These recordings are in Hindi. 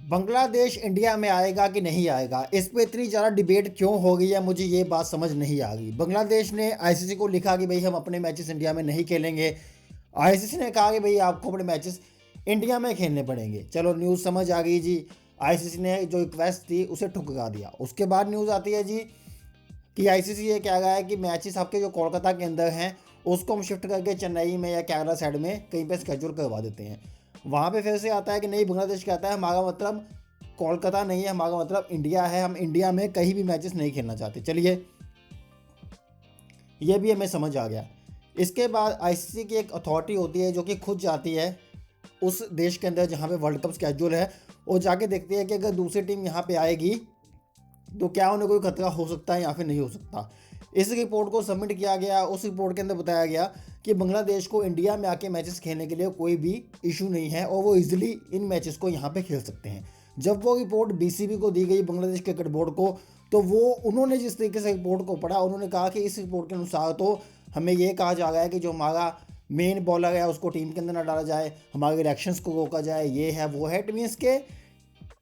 बांग्लादेश इंडिया में आएगा कि नहीं आएगा, इस पे इतनी ज़्यादा डिबेट क्यों हो गई है, मुझे ये बात समझ नहीं आ गई। बांग्लादेश ने आईसीसी को लिखा कि भाई हम अपने मैचेस इंडिया में नहीं खेलेंगे। आईसीसी ने कहा कि भाई आपको अपने मैचेस इंडिया में खेलने पड़ेंगे। चलो न्यूज़ समझ आ गई जी। आईसीसी ने जो रिक्वेस्ट थी उसे ठुकरा दिया। उसके बाद न्यूज़ आती है जी कि आईसीसी ये कह रहा है कि मैचेस आपके जो कोलकाता के अंदर हैं उसको हम शिफ्ट करके चेन्नई में या केरला साइड में कहीं पे स्केड्यूल करवा देते हैं। वहाँ पे फिर से आता है कि नहीं, बांग्लादेश कहता है हमारा मतलब कोलकाता नहीं है, हमारा मतलब इंडिया है, हम इंडिया में कहीं भी मैचेस नहीं खेलना चाहते। चलिए ये भी हमें समझ आ गया। इसके बाद आईसीसी की एक अथॉरिटी होती है जो कि खुद जाती है उस देश के अंदर जहाँ पे वर्ल्ड कप स्केड्यूल है और जाके देखती है कि अगर दूसरी टीम यहाँ पे आएगी तो क्या उन्हें कोई खतरा हो सकता है या फिर नहीं हो सकता। इस रिपोर्ट को सबमिट किया गया। उस रिपोर्ट के अंदर बताया गया कि बांग्लादेश को इंडिया में आके मैचेस खेलने के लिए कोई भी इशू नहीं है और वो इजीली इन मैचेस को यहाँ पे खेल सकते हैं। जब वो रिपोर्ट बीसीबी को दी गई, बांग्लादेश क्रिकेट बोर्ड को, तो वो उन्होंने जिस तरीके से रिपोर्ट को पढ़ा, उन्होंने कहा कि इस रिपोर्ट के अनुसार तो हमें ये कहा जा रहा है कि जो हमारा मेन बॉलर है उसको टीम के अंदर ना डाला जाए, हमारे रिएक्शंस को रोका जाए, ये है वो है। इट मीन्स के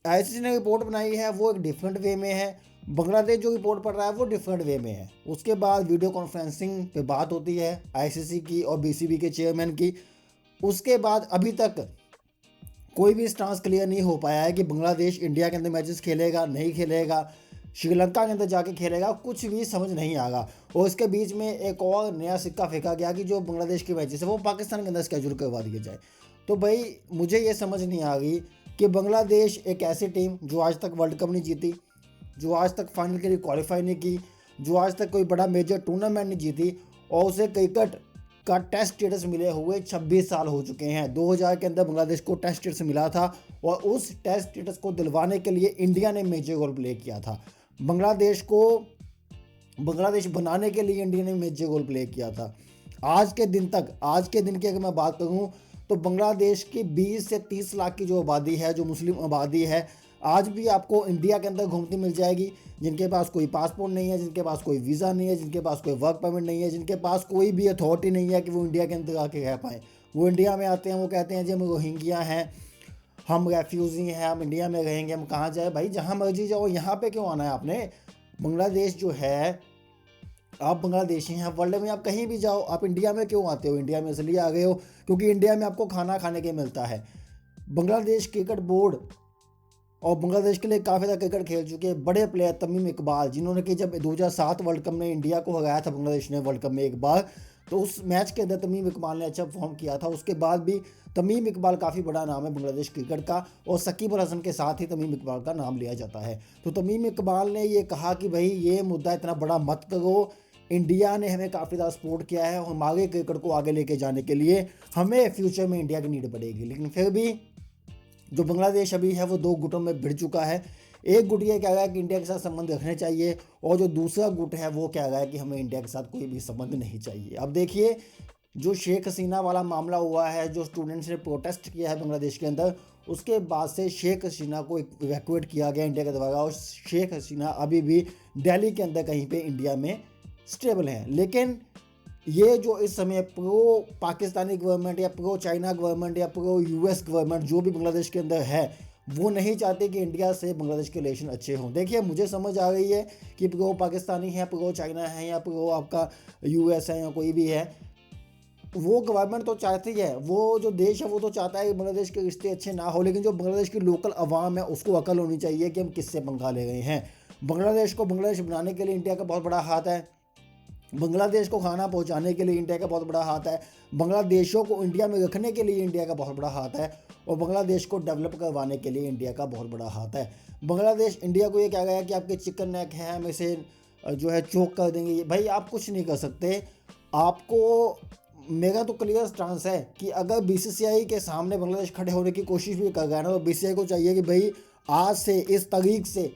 आईसीसी ने रिपोर्ट बनाई है वो एक डिफरेंट वे में है, बांग्लादेश जो रिपोर्ट पढ़ रहा है वो डिफरेंट वे में है। उसके बाद वीडियो कॉन्फ्रेंसिंग पे बात होती है आईसीसी की और बीसीबी के चेयरमैन की। उसके बाद अभी तक कोई भी स्टांस क्लियर नहीं हो पाया है कि बांग्लादेश इंडिया के अंदर मैचेस खेलेगा नहीं खेलेगा, श्रीलंका के अंदर जाके खेलेगा, कुछ भी समझ नहीं आएगा। और इसके बीच में एक और नया सिक्का फेंका गया कि जो बांग्लादेश के मैचेस है वो पाकिस्तान के अंदर स्केड्यूल करवा दिए जाए। तो भाई मुझे ये समझ नहीं आ गई कि बांग्लादेश एक ऐसी टीम जो आज तक वर्ल्ड कप नहीं जीती, जो आज तक फाइनल के लिए क्वालिफाई नहीं की, जो आज तक कोई बड़ा मेजर टूर्नामेंट नहीं जीती और उसे क्रिकेट का टेस्ट स्टेटस मिले हुए 26 साल हो चुके हैं। 2000 के अंदर बांग्लादेश को टेस्ट स्टेटस मिला था और उस टेस्ट स्टेटस को दिलवाने के लिए इंडिया ने मेजर रोल प्ले किया था। बांग्लादेश बनाने के लिए इंडिया ने मेजर रोल प्ले किया था। आज के दिन की अगर मैं बात करूं तो बांग्लादेश की 20 से 30 लाख की जो आबादी है, जो मुस्लिम आबादी है, आज भी आपको इंडिया के अंदर घूमती मिल जाएगी, जिनके पास कोई पासपोर्ट नहीं है, जिनके पास कोई वीज़ा नहीं है, जिनके पास कोई वर्क परमिट नहीं है, जिनके पास कोई भी अथॉरिटी नहीं है कि वो इंडिया के अंदर आके रह पाएँ। वो इंडिया में आते हैं, वो कहते हैं जी हम रोहिंग्या हैं, हम रेफ्यूज़ी हैं, हम इंडिया में रहेंगे, हम कहाँ जाए। भाई जहाँ मर्जी जाओ, यहाँ पे क्यों आना है आपने। बांग्लादेश जो है, आप बांग्लादेशी हैं, वर्ल्ड में आप कहीं भी जाओ, आप इंडिया में क्यों आते हो। इंडिया में इसलिए आ गए हो क्योंकि इंडिया में आपको खाना खाने के मिलता है। बांग्लादेश क्रिकेट बोर्ड और बांग्लादेश के लिए काफ़ी ज़्यादा क्रिकेट खेल चुके बड़े प्लेयर तमीम इकबाल, जिन्होंने कि जब 2007 वर्ल्ड कप में इंडिया को हराया था बांग्लादेश ने वर्ल्ड कप में एक बार, तो उस मैच के अंदर तमीम इकबाल ने अच्छा परफॉर्म किया था। उसके बाद भी तमीम इकबाल काफ़ी बड़ा नाम है बांग्लादेश क्रिकेट का और शकीब अल हसन के साथ ही तमीम इकबाल का नाम लिया जाता है। तो तमीम इकबाल ने ये कहा कि भाई ये मुद्दा इतना बड़ा मत करो, इंडिया ने हमें काफ़ी ज़्यादा सपोर्ट किया है और हमारे क्रिकेट को आगे लेके जाने के लिए हमें फ्यूचर में इंडिया की नीड पड़ेगी। लेकिन फिर भी जो बांग्लादेश अभी है वो दो गुटों में भिड़ चुका है। एक गुट ये कह रहा है कि इंडिया के साथ संबंध रखने चाहिए और जो दूसरा गुट है वो कह रहा है कि हमें इंडिया के साथ कोई भी संबंध नहीं चाहिए। अब देखिए जो शेख हसीना वाला मामला हुआ है, जो स्टूडेंट्स ने प्रोटेस्ट किया है बांग्लादेश के अंदर, उसके बाद से शेख हसीना को इवैक्यूएट किया गया इंडिया के द्वारा और शेख हसीना अभी भी दिल्ली के अंदर कहीं पे इंडिया में स्टेबल हैं। लेकिन ये जो इस समय प्रो पाकिस्तानी गवर्नमेंट या प्रो चाइना गवर्नमेंट या प्रो यूएस गवर्नमेंट जो भी बांग्लादेश के अंदर है, वो नहीं चाहते कि इंडिया से बांग्लादेश के रिलेशन अच्छे हों। देखिए मुझे समझ आ गई है कि प्रो पाकिस्तानी है, प्रो चाइना है या प्रो आपका यूएस है या कोई भी है, वो गवर्नमेंट तो चाहती है, वो जो देश है वो तो चाहता है कि बांग्लादेश के रिश्ते अच्छे ना हो, लेकिन जो बांग्लादेश की लोकल अवाम है उसको अकल होनी चाहिए कि हम किससे पंगा ले रहे हैं। बांग्लादेश को बांग्लादेश बनाने के लिए इंडिया का बहुत बड़ा हाथ है, बांग्लादेश को खाना पहुंचाने के लिए इंडिया का बहुत बड़ा हाथ है, बांग्लादेशों को इंडिया में रखने के लिए इंडिया का बहुत बड़ा हाथ है और बांग्लादेश को डेवलप करवाने के लिए इंडिया का बहुत बड़ा हाथ है। बांग्लादेश इंडिया को ये कह गया कि आपके चिकन नेक है, हम इसे जो है चोक कर देंगे। भाई आप कुछ नहीं कर सकते। आपको, मेरा तो क्लियर स्टांस है कि अगर बीसीसीआई के सामने बांग्लादेश खड़े होने की कोशिश भी कर रहा है ना, तो बीसीसीआई को चाहिए कि भाई आज से इस तारीख से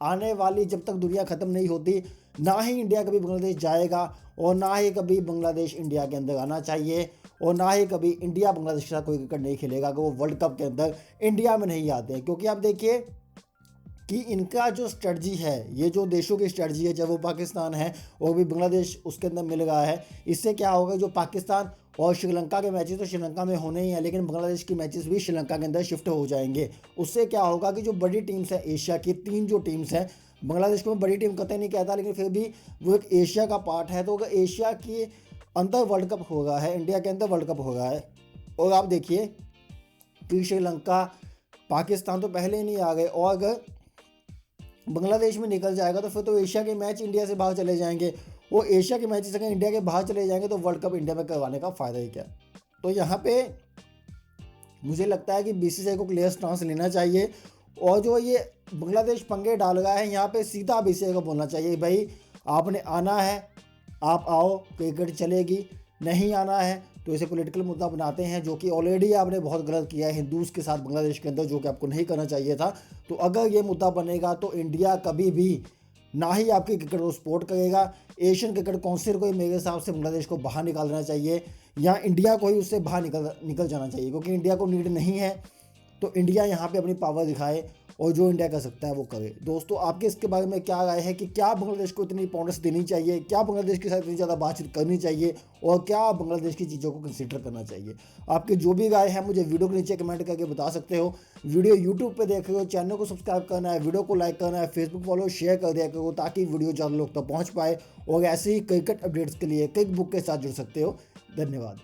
आने वाली जब तक दुनिया ख़त्म नहीं होती, ना ही इंडिया कभी बांग्लादेश जाएगा और ना ही कभी बांग्लादेश इंडिया के अंदर आना चाहिए और ना ही कभी इंडिया बांग्लादेश के साथ कोई क्रिकेट नहीं खेलेगा अगर वो वर्ल्ड कप के अंदर इंडिया में नहीं आते हैं। क्योंकि आप देखिए कि इनका जो स्ट्रेटजी है, ये जो देशों की स्ट्रेटजी है, चाहे वो पाकिस्तान है और भी बांग्लादेश उसके अंदर मिल रहा है, इससे क्या होगा, जो पाकिस्तान और श्रीलंका के मैचेस तो श्रीलंका में होने ही हैं, लेकिन बांग्लादेश की मैचेस भी श्रीलंका के अंदर शिफ्ट हो जाएंगे। उससे क्या होगा कि जो बड़ी टीम्स हैं एशिया की, 3 जो टीम्स हैं, बांग्लादेश को मैं बड़ी टीम कतई नहीं कहता, लेकिन फिर भी वो एक एशिया का पार्ट है। तो अगर एशिया के अंदर वर्ल्ड कप होगा है, इंडिया के अंदर वर्ल्ड कप होगा है, और आप देखिए कि श्रीलंका पाकिस्तान तो पहले ही नहीं आ गए, और अगर बांग्लादेश में निकल जाएगा तो फिर तो एशिया के मैच इंडिया से बाहर चले जाएंगे। वो एशिया के मैचेस अगर इंडिया के बाहर चले जाएंगे तो वर्ल्ड कप इंडिया में करवाने का फ़ायदा ही क्या। तो यहाँ पे मुझे लगता है कि बीसीसीआई को क्लियर स्टांस लेना चाहिए, और जो ये बांग्लादेश पंगे डाल रहा है यहाँ पे सीधा बीसीसीआई को बोलना चाहिए, भाई आपने आना है आप आओ, क्रिकेट चलेगी, नहीं आना है तो इसे पॉलिटिकल मुद्दा बनाते हैं, जो कि ऑलरेडी आपने बहुत गलत किया है हिंदूज के साथ बांग्लादेश के अंदर, जो कि आपको नहीं करना चाहिए था। तो अगर ये मुद्दा बनेगा तो इंडिया कभी भी ना ही आपकी क्रिकेट को सपोर्ट करेगा। एशियन क्रिकेट काउंसिल को ही मेरे हिसाब से बांग्लादेश को बाहर निकाल देना चाहिए, या इंडिया को ही उससे बाहर निकल जाना चाहिए, क्योंकि इंडिया को नीड नहीं है। तो इंडिया यहाँ पे अपनी पावर दिखाए और जो इंडिया कर सकता है वो करे। दोस्तों आपके इसके बारे में क्या राय है कि क्या बांग्लादेश को इतनी इंपॉर्टेंस देनी चाहिए, क्या बांग्लादेश के साथ इतनी ज़्यादा बातचीत करनी चाहिए, और क्या बांग्लादेश की चीज़ों को कंसिडर करना चाहिए? आपके जो भी राय है मुझे वीडियो के नीचे कमेंट करके बता सकते हो। वीडियो यूट्यूब पे देख रहे हो, चैनल को सब्सक्राइब करना है, वीडियो को लाइक करना है, फेसबुक फॉलो शेयर कर दिया करो, ताकि वीडियो ज़्यादा लोग तक पहुँच पाए, और ऐसे ही क्रिकेट अपडेट्स के लिए क्रिक बुक के साथ जुड़ सकते हो। धन्यवाद।